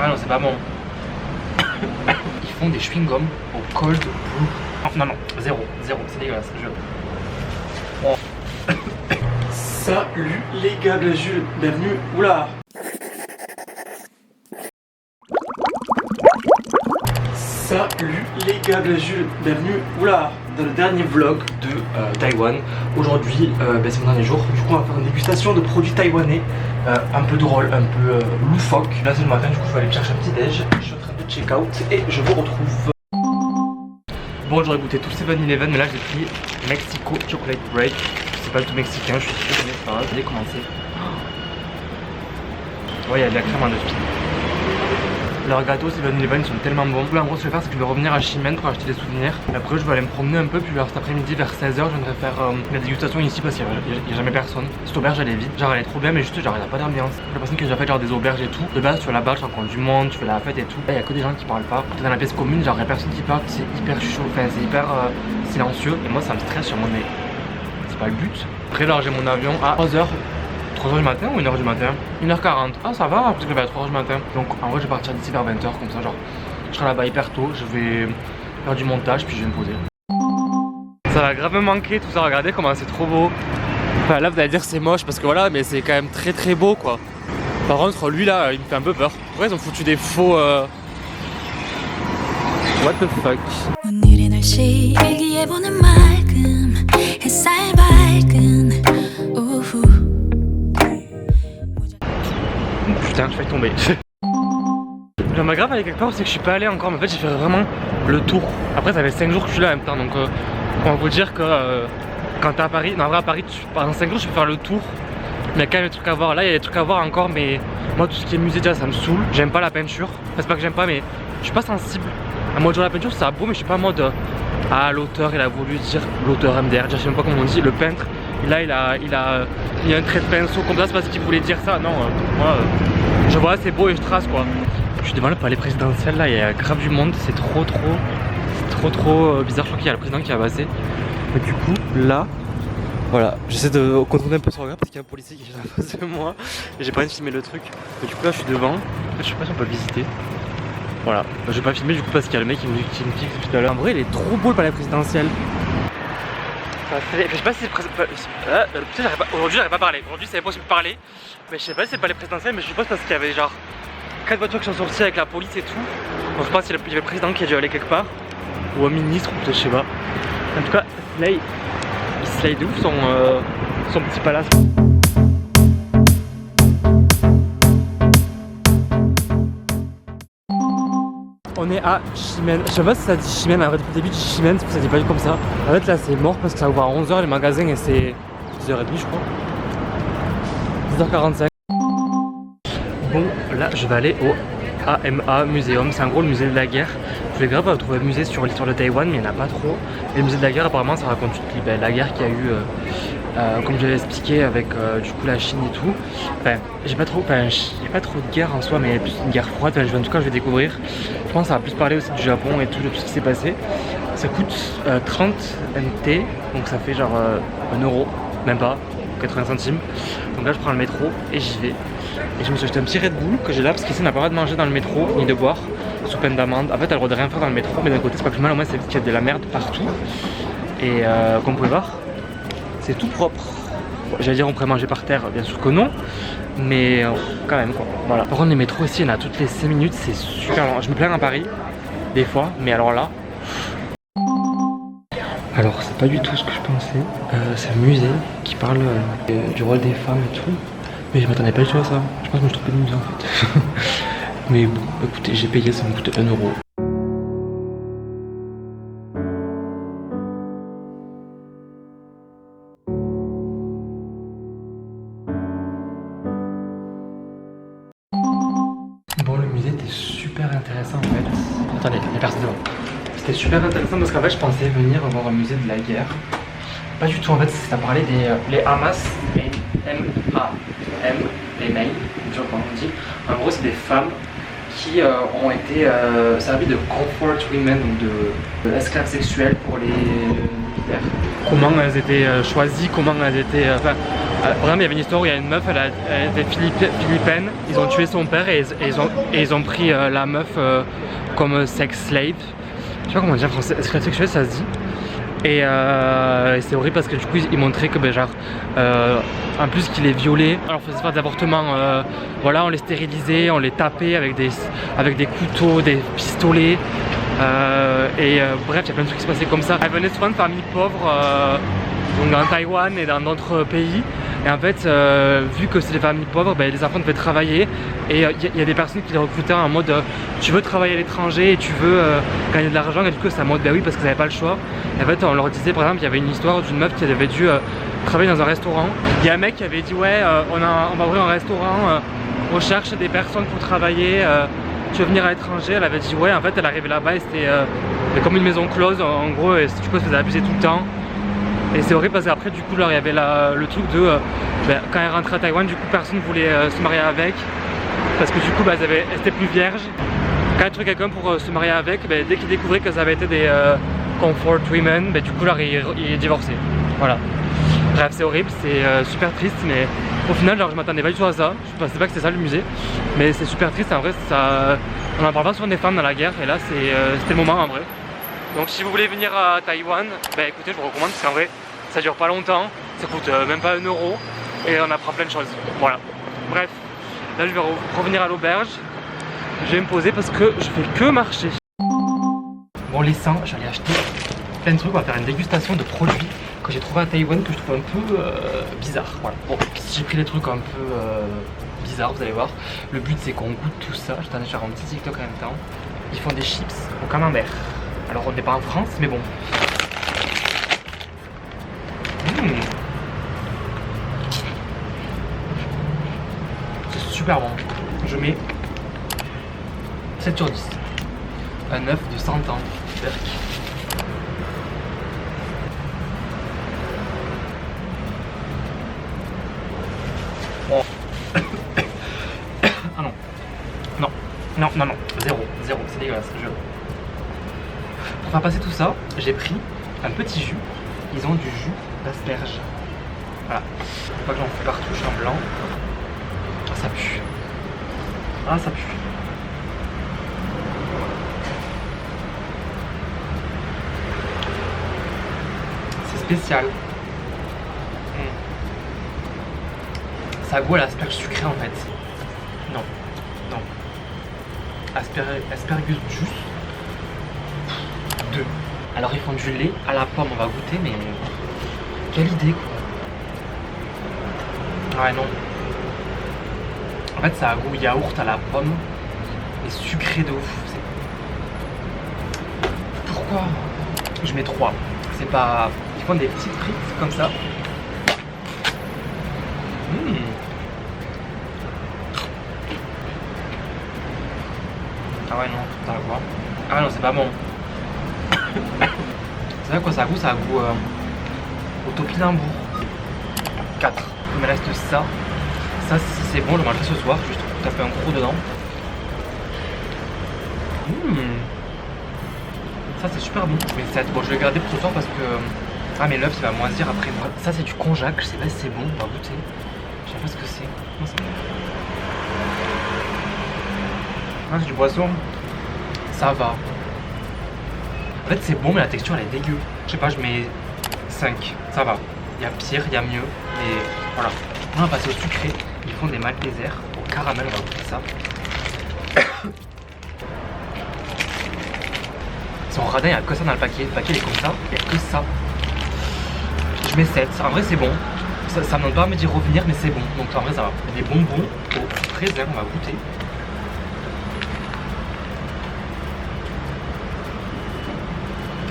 Ah non, c'est pas bon. Ils font des chewing-gums au cold brew. Non, zéro, c'est dégueulasse. Bon. Salut les gars, bienvenue. Oula. Salut les gars, bienvenue. Oula. Dans le dernier vlog de Taïwan. Aujourd'hui, c'est mon dernier jour. Du coup, on va faire une dégustation de produits taïwanais. Un peu drôle, un peu loufoque. Là, c'est le matin, du coup, je vais aller me chercher un petit déj. Je suis en train de check out et je vous retrouve. Bon, j'aurais goûté tout le 7-Eleven, mais là, j'ai pris Mexico Chocolate Break. C'est pas du tout mexicain, je suis sûr, mais c'est pas grave. Allez, commencer. Ouais, il y a de la crème en dessus. Leurs gâteaux 7-Eleven sont tellement bons. Là, en gros, ce que je vais faire, c'est que je vais revenir à Ximen pour acheter des souvenirs. Et après, je vais aller me promener un peu. Puis, alors, cet après-midi, vers 16h, je viendrai faire la dégustation ici parce qu'il n'y a jamais personne. Cette auberge, elle est vide. Genre, elle est trop bien, mais juste, genre, il n'y a pas d'ambiance. La personne qui a déjà fait genre des auberges et tout. De base, tu vas là-bas, tu rencontres du monde, tu fais la fête et tout. Là, il n'y a que des gens qui parlent pas. Dans la pièce commune, genre, il n'y a personne qui parle. C'est hyper chaud, enfin, c'est hyper silencieux. Et moi, ça me stresse sur mon nez. C'est pas le but. Après, alors, j'ai mon avion à 3h. 3h du matin ou 1h du matin? 1h40. Ah, ça va, parce que je vais à 3h du matin. Donc en vrai, je vais partir d'ici vers 20h, comme ça, genre, je serai là-bas hyper tôt. Je vais faire du montage, puis je vais me poser. Ça va grave me manquer tout ça. Regardez comment c'est trop beau. Enfin, là, vous allez dire que c'est moche, parce que voilà, mais c'est quand même très très beau, quoi. Par contre, lui là, il me fait un peu peur. Pourquoi ils ont foutu des faux. What the fuck? Putain, je vais tomber. J'aimerais grave aller quelque part où c'est que je suis pas allé encore, mais en fait j'ai fait vraiment le tour. Après ça fait 5 jours que je suis là en même temps, donc on va vous dire que quand t'es à Paris, non en vrai à Paris, pendant 5 jours je vais faire le tour. Mais il y a quand même des trucs à voir, là il y a des trucs à voir encore, mais moi tout ce qui est musée déjà ça me saoule. J'aime pas la peinture, enfin, c'est pas que j'aime pas, mais je suis pas sensible. À moi de la peinture c'est beau, mais je suis pas en mode ah l'auteur il a voulu dire, l'auteur MDR, je sais même pas comment on dit, le peintre. Et là il a un trait de pinceau comme ça, c'est parce qu'il voulait dire ça. Non, moi je vois c'est beau et je trace quoi. Je suis devant le palais présidentiel, là il y a grave du monde, c'est trop bizarre. Je crois qu'il y a le président qui va passer. Et du coup là, voilà, j'essaie de contrôler un peu son regard parce qu'il y a un policier qui est en face de moi. Et j'ai pas envie de filmer le truc. Et du coup là je suis devant, je sais pas si on peut le visiter. Voilà, je vais pas filmer du coup parce qu'il y a le mec qui me fixe tout à l'heure. En vrai il est trop beau le palais présidentiel. Je sais pas si c'est aujourd'hui j'arrive pas à parler. Aujourd'hui c'est impossible de parler. Mais je sais pas si c'est pas les présidentielles, mais je suppose parce qu'il y avait genre 4 voitures qui sont sorties avec la police et tout. Donc je pense qu'il y avait le président qui a dû aller quelque part. Ou un ministre, ou peut-être je sais pas. En tout cas, là il slide de ouf son petit palace. On est à Ximen. Je sais pas si ça dit Ximen, mais en vrai depuis le début du Ximen, ça dit pas comme ça. En fait là c'est mort parce que ça ouvre à 11h les magasins et c'est 10h30 je crois. 10h45. Bon là je vais aller au AMA Museum, c'est en gros le musée de la guerre. Je vais grave trouver un musée sur l'histoire de Taïwan mais il n'y en a pas trop. Et le musée de la guerre apparemment ça raconte toute la guerre qu'il y a eu comme je l'avais expliqué avec du coup la Chine et tout. Enfin, il n'y a pas trop de guerre en soi, mais plus une guerre froide. Enfin, en tout cas, je vais découvrir. Je pense que ça va plus parler aussi du Japon et tout, de tout ce qui s'est passé. Ça coûte 30 NT, donc ça fait genre 1 euro, même pas, 80 centimes. Donc là, je prends le métro et j'y vais. Et je me suis acheté un petit Red Bull que j'ai là parce qu'ici, on n'a pas le droit de manger dans le métro ni de boire sous peine d'amende. En fait, t'as le droit de rien faire dans le métro, mais d'un côté, c'est pas plus mal. Au moins, c'est qu'il y a de la merde partout. Et comme vous pouvez voir, c'est tout propre. Bon, j'allais dire on pourrait manger par terre, bien sûr que non, mais quand même quoi. Voilà. Par contre les métros ici, il y en a toutes les 5 minutes, c'est super long. Je me plains à Paris, des fois, mais alors là. Alors c'est pas du tout ce que je pensais. C'est un musée qui parle du rôle des femmes et tout. Mais je m'attendais pas du tout à ça. Je pense que je me suis trompé de musée en fait. Mais bon, écoutez, j'ai payé, ça me coûte 1 euro. Bon, le musée était super intéressant en fait. Attendez, il y a personne devant. C'était super intéressant parce qu'en fait je pensais venir voir un musée de la guerre. Pas du tout en fait, ça parlait des Hamas, M-A-M, les mails, je sais pas comment on dit. En gros c'est des femmes qui ont été servies de comfort women, donc de esclaves sexuels pour les militaires. comment elles étaient choisies, comment elles étaient... Enfin, par exemple, il y avait une histoire où il y a une meuf, elle était philippine, ils ont tué son père et ils ont pris la meuf comme sex slave. Je sais pas comment dire en français, esclave sexuelle ça se dit. Et c'est horrible parce que du coup ils montraient que ben, genre en plus qu'il est violé, on leur faisait faire des avortements, voilà, on les stérilisait, on les tapait avec des couteaux, des pistolets bref, il y a plein de trucs qui se passaient comme ça. Elle venait souvent de familles pauvres donc en Taïwan et dans d'autres pays. Et en fait, vu que c'est des familles pauvres, ben, les enfants devaient travailler. Et il y a des personnes qui les recrutaient en mode tu veux travailler à l'étranger et tu veux gagner de l'argent. Et du coup, c'est en mode bah oui, parce qu'ils n'avaient pas le choix. Et en fait, on leur disait, par exemple, il y avait une histoire d'une meuf qui avait dû travailler dans un restaurant. Il y a un mec qui avait dit ouais, on va ouvrir un restaurant, on cherche des personnes pour travailler. Tu veux venir à l'étranger? Elle avait dit ouais. En fait, elle arrivait là-bas et c'était comme une maison close. En gros, et, du coup, elle se faisait abuser tout le temps. Et c'est horrible parce qu'après du coup là il y avait le truc de quand elle rentrait à Taïwan, du coup personne ne voulait se marier avec parce que du coup elles étaient plus vierges. Quand elles trouvaient quelqu'un pour se marier avec, dès qu'ils découvraient qu'elles avaient été des comfort women, du coup là ils divorçaient. Voilà. Bref, c'est horrible, c'est super triste, mais au final genre, je m'attendais pas du tout à ça. Je pensais pas que c'était ça le musée, mais c'est super triste en vrai. Ça, on en parle pas souvent des femmes dans la guerre et là c'était le moment en vrai. Donc si vous voulez venir à Taïwan, écoutez, je vous recommande parce qu'en vrai ça dure pas longtemps, ça coûte même pas 1 euro et on apprend plein de choses. Voilà. Bref, là je vais revenir à l'auberge, je vais me poser parce que je fais que marcher. Bon, les seins, j'allais acheter plein de trucs, on va faire une dégustation de produits que j'ai trouvé à Taïwan que je trouve un peu bizarre. Voilà. Bon, j'ai pris des trucs un peu bizarres, vous allez voir. Le but c'est qu'on goûte tout ça. Je t'en ai faire un petit TikTok en même temps. Ils font des chips au camembert. Alors on n'est pas en France, mais bon. C'est super bon. Je mets 7 sur 10. Un œuf de 100 ans. Oh. Ah non. Non. Non, non, non. Zéro. Zéro. C'est dégueulasse. Pour faire passer tout ça, j'ai pris un petit jus. Ils ont du jus d'asperge. Voilà. Faut pas que j'en fous partout, je suis en blanc. Ah, ça pue. Ah, ça pue. C'est spécial. Ça a goût à l'asperge sucrée en fait. Non. Non. Aspergus juice. 2. Alors ils font du lait à la pomme, on va goûter, mais quelle idée quoi. Ouais, non. En fait ça a goût yaourt à la pomme et sucré de ouf. Pourquoi je mets 3? C'est pas... Ils font des petites frites comme ça. Ah ouais non, t'as à voir. Ah non, c'est pas bon. C'est vrai quoi ça a goût? Ça a goût au topinambour. 4. Il me reste ça. Ça si c'est bon, je le mangerai ce soir. Juste taper un gros dedans. Ça c'est super bon. Je mets 7. Bon, je vais le garder pour ce soir parce que... Ah mais l'œuf il va moisir après. Ça c'est du konjac, je sais pas si c'est bon, on va goûter. Je sais pas ce que c'est. Non, c'est bon. Ah, c'est du poisson. Ça va. En fait c'est bon mais la texture elle est dégueu. Je sais pas, je mets 5. Ça va. Il y a pire, il y a mieux. Mais voilà. On va passer au sucré. Ils font des maltesers au caramel, on va goûter ça. Son radin, il n'y a que ça dans le paquet. Le paquet il est comme ça, il n'y a que ça. Je mets 7. En vrai c'est bon. Ça me donne pas à me dire revenir mais c'est bon. Donc en vrai ça va. Il y a des bonbons au fraisier, on va goûter.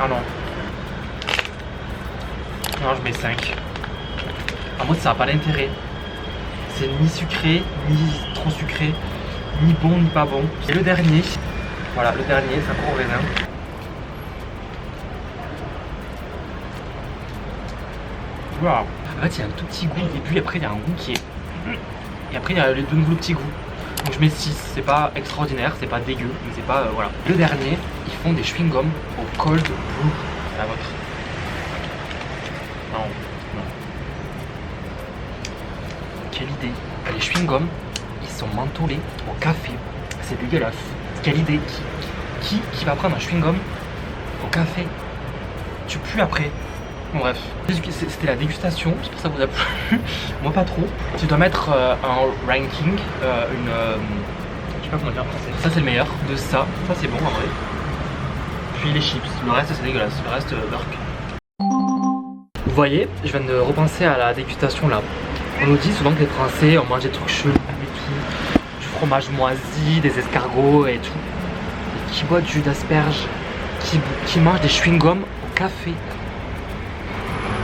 Ah non. Non, je mets 5. En mode ça n'a pas d'intérêt. C'est ni sucré, ni trop sucré, ni bon, ni pas bon. Et le dernier, voilà, le dernier, c'est un gros raisin. Wow. En fait, il y a un tout petit goût au début, et après, il y a un goût qui est... Et après, il y a les deux nouveaux petits goûts. Donc je mets 6, c'est pas extraordinaire, c'est pas dégueu, mais c'est pas... voilà. Le dernier, ils font des chewing-gums au cold brew. C'est la vôtre. Non. Quelle idée. Les chewing-gums, ils sont mentholés au café. C'est dégueulasse. Quelle idée. Qui va prendre un chewing-gum au café? Tu pues après. Bon, bref. C'était la dégustation, j'espère que ça vous a plu. Moi pas trop. Tu dois mettre un ranking, je sais pas comment dire en français. Ça c'est le meilleur de ça. Ça c'est bon en vrai. Puis les chips. Le reste c'est dégueulasse. Le reste burk. Vous voyez, je viens de repenser à la dégustation là. On nous dit souvent que les Français on mange des trucs chelous et tout, du fromage moisi, des escargots et tout. Et qui boit du jus d'asperge, qui mange des chewing-gums au café.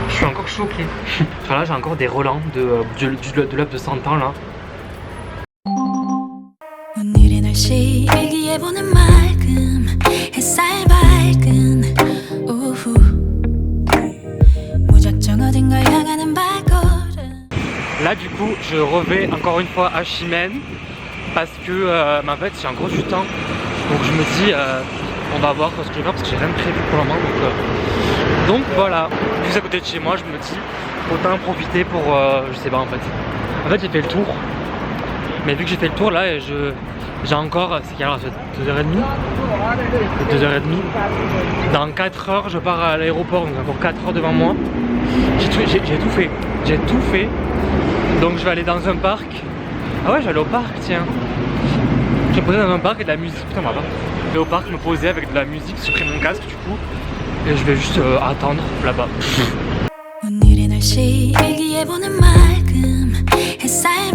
Je suis encore choqué. Enfin là j'ai encore des relents de l'œuf de 100 ans là. Là du coup je revais encore une fois à Chimène parce que en fait j'ai encore du temps, donc je me dis on va voir ce que je vais faire parce que j'ai rien de prévu pour le moment, donc voilà, juste à côté de chez moi je me dis autant en profiter pour je sais pas en fait j'ai fait le tour, mais vu que j'ai fait le tour là j'ai encore, c'est quelle heure, 2h30 dans 4 heures je pars à l'aéroport, donc encore 4 heures devant moi. J'ai tout fait. Donc je vais aller dans un parc. Ah ouais, je vais aller au parc, tiens. Je vais me poser dans un parc et de la musique. Putain, ma part. Je vais au parc me poser avec de la musique, j'ai pris mon casque du coup. Et je vais juste attendre là-bas. 오늘의 날씨 일기예보는 맑음 햇살